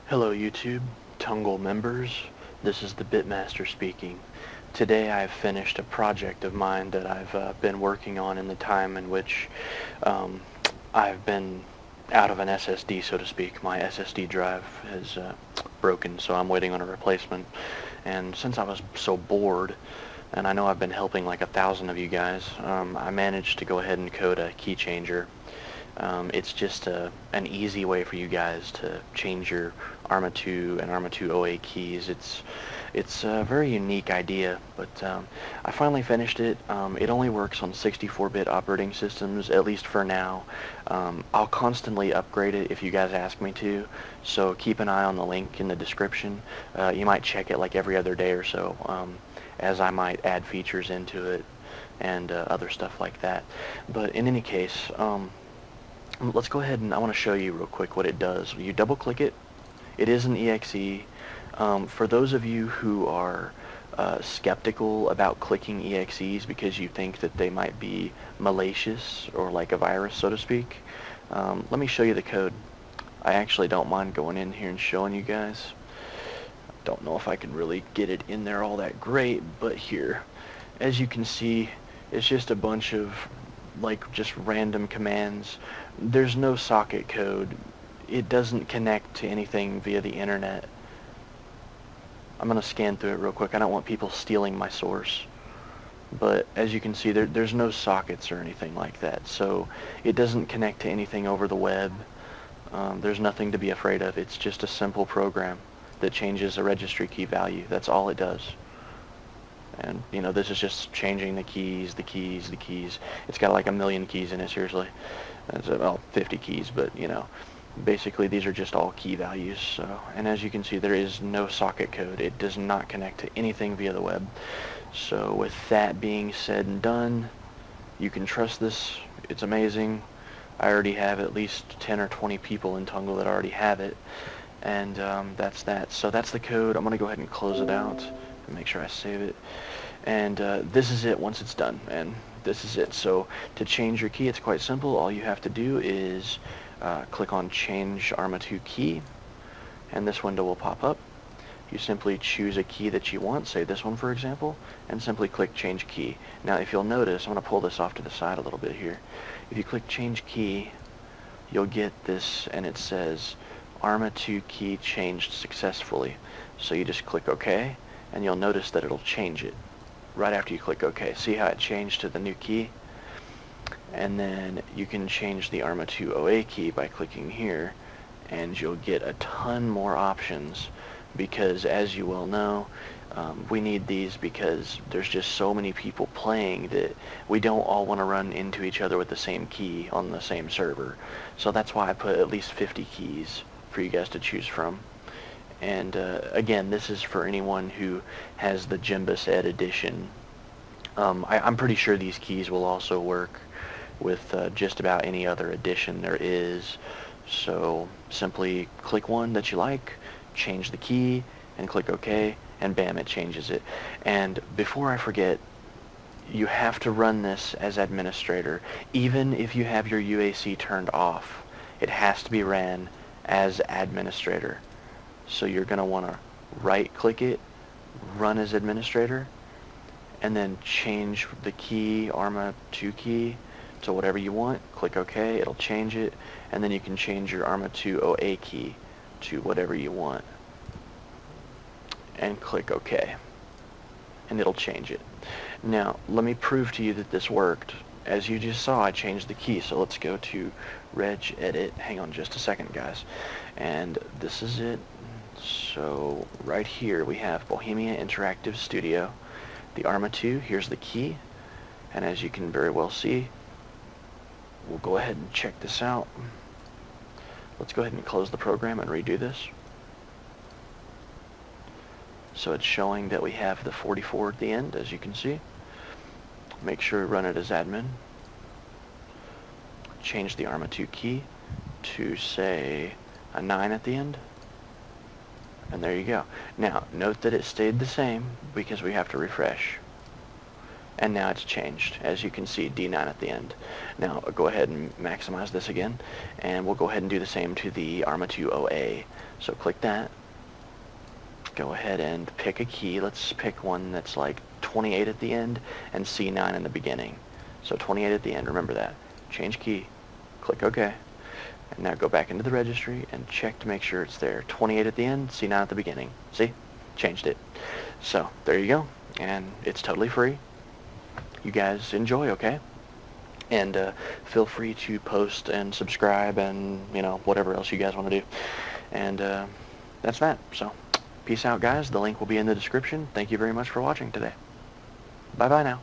Hello YouTube, Tunngle members. This is the Bitmaster speaking. Today I've finished a project of mine that I've been working on in the time in which I've been out of an SSD, so to speak. My SSD drive has broken, so I'm waiting on a replacement. And since I was so bored, and I know I've been helping like 1,000 of you guys, I managed to go ahead and code a key changer. It's just an easy way for you guys to change your Arma2 and Arma2 OA keys. It's a very unique idea, but I finally finished it. It only works on 64-bit operating systems, at least for now. I'll constantly upgrade it if you guys ask me to, so keep an eye on the link in the description. You might check it like every other day or so, as I might add features into it and other stuff like that. But in any case, let's go ahead and I want to show you real quick what it does. You double click it. It is an exe. For those of you who are skeptical about clicking exes because you think that they might be malicious or like a virus, so to speak, let me show you the code. I actually don't mind going in here and showing you guys. Don't know if I can really get it in there all that great, but here, as you can see, it's just a bunch of like just random commands. There's no socket code. It doesn't connect to anything via the internet. I'm gonna scan through it real quick. I don't want people stealing my source, but as you can see, there's no sockets or anything like that, so it doesn't connect to anything over the web. There's nothing to be afraid of. It's just a simple program that changes a registry key value. That's all it does. And you know, this is just changing the keys. It's got like 1,000,000 keys in it, seriously. That's well, 50 keys, but you know, basically these are just all key values. So, and as you can see, there is no socket code. It does not connect to anything via the web. So with that being said and done, you can trust this. It's amazing. I already have at least 10 or 20 people in Tunngle that already have it, and that's that. So that's the code. I'm gonna go ahead and close it out and make sure I save it. And this is it once it's done, and this is it. So to change your key, it's quite simple. All you have to do is click on Change Arma2 Key, and this window will pop up. You simply choose a key that you want, say this one for example, and simply click Change Key. Now if you'll notice, I'm going to pull this off to the side a little bit here. If you click Change Key, you'll get this, and it says Arma2 key changed successfully. So you just click OK, and you'll notice that it'll change it right after you click OK. See how it changed to the new key? And then you can change the Arma2 OA key by clicking here, and you'll get a ton more options, because as you well know, we need these because there's just so many people playing that we don't all want to run into each other with the same key on the same server. So that's why I put at least 50 keys for you guys to choose from. And again, this is for anyone who has the Jimbus Ed edition. I'm pretty sure these keys will also work with just about any other edition there is. So simply click one that you like, change the key, and click OK, and bam, it changes it. And before I forget, you have to run this as administrator. Even if you have your UAC turned off, it has to be ran as administrator. So you're going to want to right click it, run as administrator, and then change the key, Arma2 key, to whatever you want. Click OK, it'll change it, and then you can change your Arma2 OA key to whatever you want, and click OK, and it'll change it. Now let me prove to you that this worked. As you just saw, I changed the key, so let's go to reg edit. Hang on just a second, guys, and this is it. So right here we have Bohemia Interactive Studio, the Arma2. Here's the key, and as you can very well see, we'll go ahead and check this out. Let's go ahead and close the program and redo this. So it's showing that we have the 44 at the end, as you can see. Make sure to run it as admin. Change the Arma2 key to, say, a 9 at the end. And there you go. Now, note that it stayed the same because we have to refresh. And now it's changed. As you can see, D9 at the end. Now, go ahead and maximize this again, and we'll go ahead and do the same to the Arma2 OA. So click that. Go ahead and pick a key. Let's pick one that's like 28 at the end and C9 in the beginning. So 28 at the end, remember that. Change key, click OK. And now go back into the registry and check to make sure it's there. 28 at the end, C9 at the beginning. See? Changed it. So there you go. And it's totally free. You guys enjoy, okay? And feel free to post and subscribe and, you know, whatever else you guys want to do. And that's that. So peace out, guys. The link will be in the description. Thank you very much for watching today. Bye-bye now.